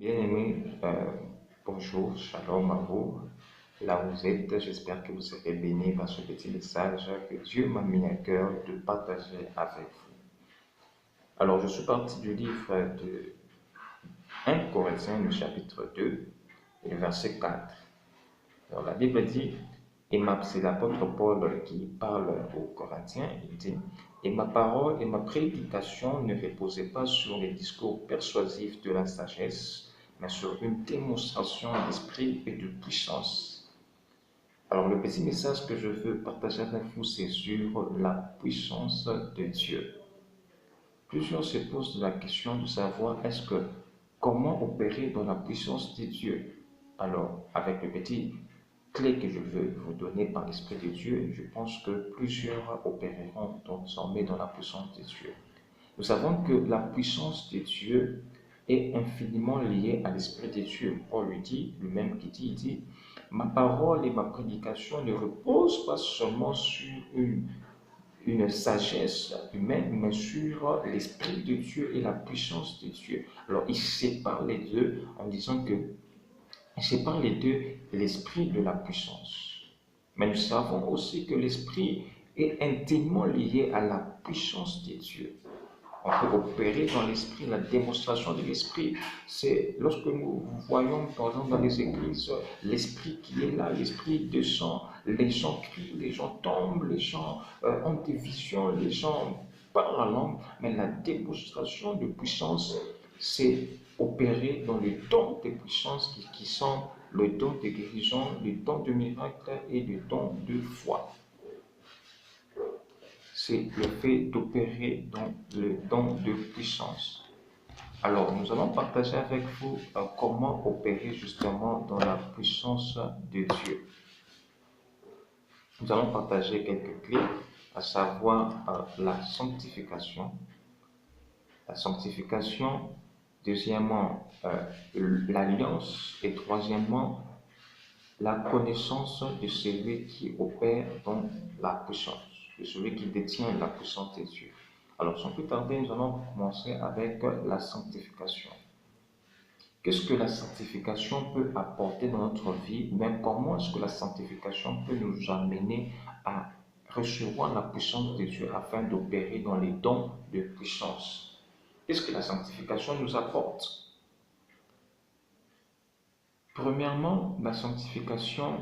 Bien-aimés, bonjour, shalom à vous. Là où vous êtes, j'espère que vous serez bénis par ce petit message que Dieu m'a mis à cœur de partager avec vous. Alors, je suis parti du livre de 1 Corinthiens, le chapitre 2, et le verset 4. Alors, la Bible dit, c'est l'apôtre Paul qui parle aux Corinthiens, il dit, et ma parole et ma prédication ne reposaient pas sur les discours persuasifs de la sagesse, mais sur une démonstration d'esprit et de puissance. Alors, le petit message que je veux partager avec vous, c'est sur la puissance de Dieu. Plusieurs se posent la question de savoir comment opérer dans la puissance de Dieu. Alors, avec le petit clé que je veux vous donner par l'Esprit de Dieu, je pense que plusieurs opéreront désormais dans la puissance de Dieu. Nous savons que la puissance de Dieu est infiniment liée à l'Esprit de Dieu. Paul lui dit, lui-même qui dit, il dit, ma parole et ma prédication ne reposent pas seulement sur une sagesse humaine, mais sur l'Esprit de Dieu et la puissance de Dieu. Alors, il sépare les deux en disant que il sépare les deux, l'esprit de la puissance. Mais nous savons aussi que l'esprit est intimement lié à la puissance de Dieu. On peut opérer dans l'esprit, la démonstration de l'esprit. C'est lorsque nous voyons, par exemple, dans les églises, l'esprit qui est là, l'esprit descend, les gens crient, les gens tombent, les gens ont des visions, les gens parlent la langue, mais la démonstration de puissance, c'est opérer dans le don des puissances qui sont le don de guérison, le don de miracle et le don de foi. C'est le fait d'opérer dans le don de puissance. Alors, nous allons partager avec vous comment opérer justement dans la puissance de Dieu. Nous allons partager quelques clés, à savoir la sanctification. La sanctification, deuxièmement, l'alliance et troisièmement, la connaissance de celui qui opère dans la puissance, de celui qui détient la puissance de Dieu. Alors, sans plus tarder, nous allons commencer avec la sanctification. Qu'est-ce que la sanctification peut apporter dans notre vie? Même comment est-ce que la sanctification peut nous amener à recevoir la puissance de Dieu afin d'opérer dans les dons de puissance? Qu'est-ce que la sanctification nous apporte? Premièrement, la sanctification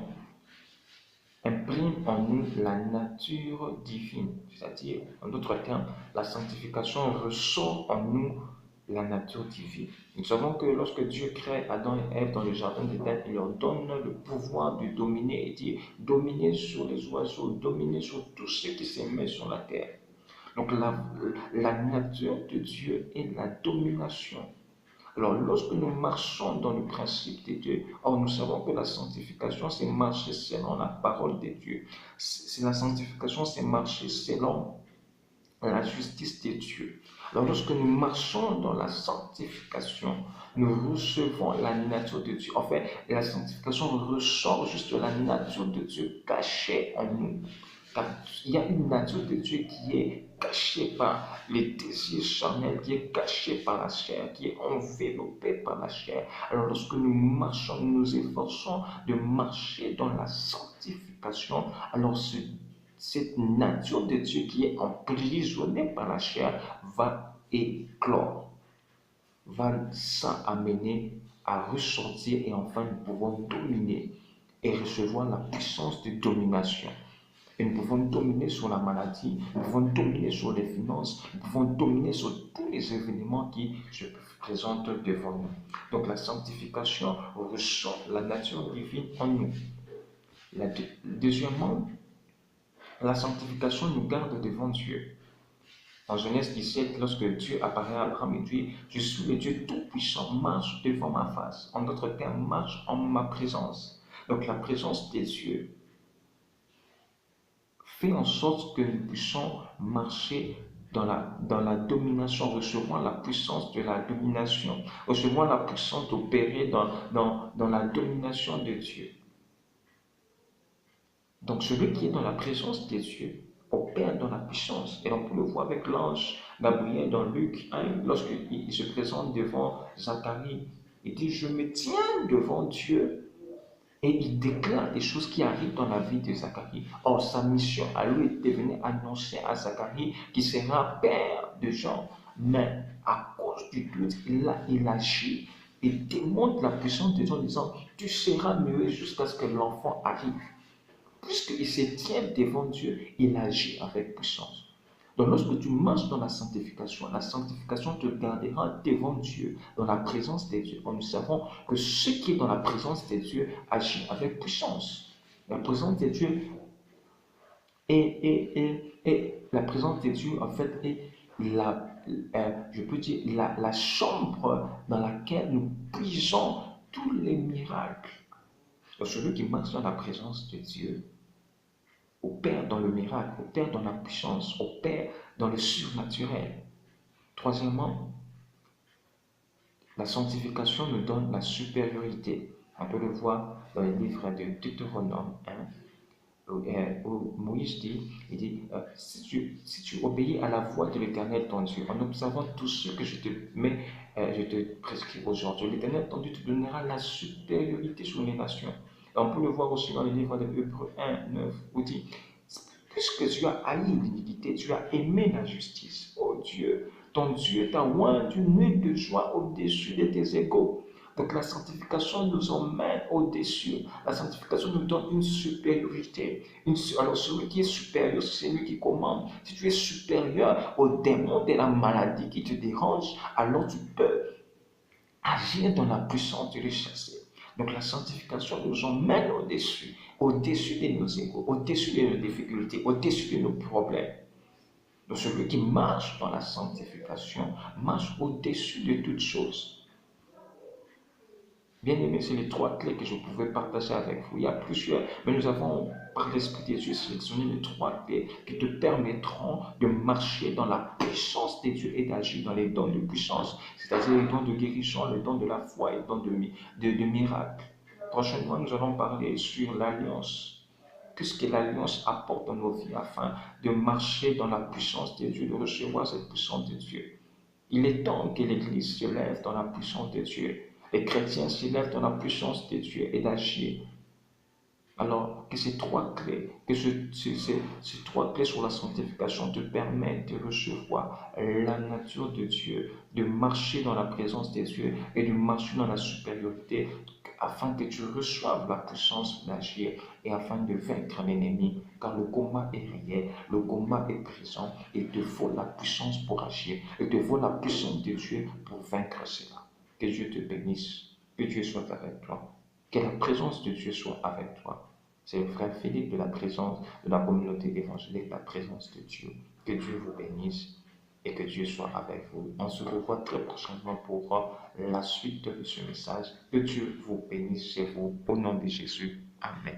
imprime en nous la nature divine, c'est-à-dire, en d'autres termes, la sanctification ressort en nous la nature divine. Nous savons que lorsque Dieu crée Adam et Ève dans le jardin d'Éden, il leur donne le pouvoir de dominer, et dit dominer sur les oiseaux, dominer sur tout ce qui se met sur la terre. Donc la nature de Dieu est la domination. Alors, lorsque nous marchons dans le principe de Dieu, nous savons que la sanctification, c'est marcher selon la parole de Dieu. La sanctification, c'est marcher selon la justice de Dieu. Alors, lorsque nous marchons dans la sanctification, nous recevons la nature de Dieu. En fait, la sanctification ressort juste de la nature de Dieu cachée en nous. Car il y a une nature de Dieu qui est cachée par les désirs charnels, qui est cachée par la chair, qui est enveloppée par la chair. Alors lorsque nous marchons, nous nous efforçons de marcher dans la sanctification, alors cette nature de Dieu qui est emprisonnée par la chair va éclore, va s'amener à ressortir et enfin nous pouvons dominer et recevoir la puissance de domination. Et nous pouvons dominer sur la maladie, nous pouvons dominer sur les finances, nous pouvons dominer sur tous les événements qui se présentent devant nous. Donc la sanctification ressort la nature divine en nous. Deuxièmement, la sanctification nous garde devant Dieu. En Genèse 17, lorsque Dieu apparaît à Abraham et dit « Je suis le Dieu Tout-Puissant, marche devant ma face ». En d'autres termes, marche en ma présence. Donc la présence des dieux fait en sorte que nous puissions marcher dans la domination, recevoir la puissance de la domination, recevoir la puissance d'opérer dans la domination de Dieu. Donc celui qui est dans la présence de Dieu opère dans la puissance. Et on peut le voir avec l'ange Gabriel dans Luc 1, lorsqu'il se présente devant Zacharie. Il dit, je me tiens devant Dieu. Et il déclare des choses qui arrivent dans la vie de Zacharie. Or, sa mission à lui était de venir annoncer à Zacharie qu'il sera père de gens. Mais à cause du doute, il agit et démontre la puissance de Dieu en disant, tu seras muet jusqu'à ce que l'enfant arrive. Puisqu'il se tient devant Dieu, il agit avec puissance. Donc lorsque tu marches dans la sanctification te gardera devant Dieu, dans la présence de Dieu. Nous savons que ce qui est dans la présence de Dieu agit avec puissance. La présence de Dieu est la présence de Dieu, en fait, est je peux dire, la chambre dans laquelle nous puisons tous les miracles. Donc celui qui marche dans la présence de Dieu opère dans le miracle, opère dans la puissance, opère dans le surnaturel. Troisièmement, la sanctification nous donne la supériorité. On peut le voir dans les livres de Deutéronome 1, où Moïse dit, si tu obéis à la voix de l'Éternel ton Dieu, en observant tout ce que je te prescris aujourd'hui, l'Éternel ton Dieu te donnera la supériorité sur les nations. Et on peut le voir aussi dans les livres de Hébreux 1, 9, où il dit, puisque tu as haï l'iniquité, tu as aimé la justice. Oh Dieu, ton Dieu t'a oint d'une nuit de joie au-dessus de tes égaux. Donc la sanctification nous emmène au-dessus. La sanctification nous donne une supériorité. Alors celui qui est supérieur, c'est celui qui commande. Si tu es supérieur au démon de la maladie qui te dérange, alors tu peux agir dans la puissance de le chasser. Donc la sanctification nous emmène au-dessus, au-dessus de nos égos, au-dessus de nos difficultés, au-dessus de nos problèmes. Donc celui qui marche dans la sanctification marche au-dessus de toutes choses. Bien aimé, c'est les trois clés que je pouvais partager avec vous. Il y a plusieurs, mais nous avons, par l'Esprit de Dieu, sélectionné les trois clés qui te permettront de marcher dans la puissance de Dieu et d'agir dans les dons de puissance, c'est-à-dire les dons de guérison, les dons de la foi et les dons de miracles. Prochainement, nous allons parler sur l'alliance. Qu'est-ce que l'alliance apporte dans nos vies afin de marcher dans la puissance de Dieu, de recevoir cette puissance de Dieu. Il est temps que l'Église se lève dans la puissance de Dieu. Les chrétiens s'élèvent dans la puissance de Dieu et d'agir. Alors que ces trois clés, ces trois clés sur la sanctification te permettent de recevoir la nature de Dieu, de marcher dans la présence de Dieu et de marcher dans la supériorité afin que tu reçoives la puissance d'agir et afin de vaincre l'ennemi. Car le combat est réel, le combat est présent. Il te faut la puissance pour agir. Il te faut la puissance de Dieu pour vaincre cela. Que Dieu te bénisse, que Dieu soit avec toi, que la présence de Dieu soit avec toi. C'est le frère Philippe de la présence de la communauté évangélique, la présence de Dieu. Que Dieu vous bénisse et que Dieu soit avec vous. On se revoit très prochainement pour la suite de ce message. Que Dieu vous bénisse chez vous. Au nom de Jésus. Amen.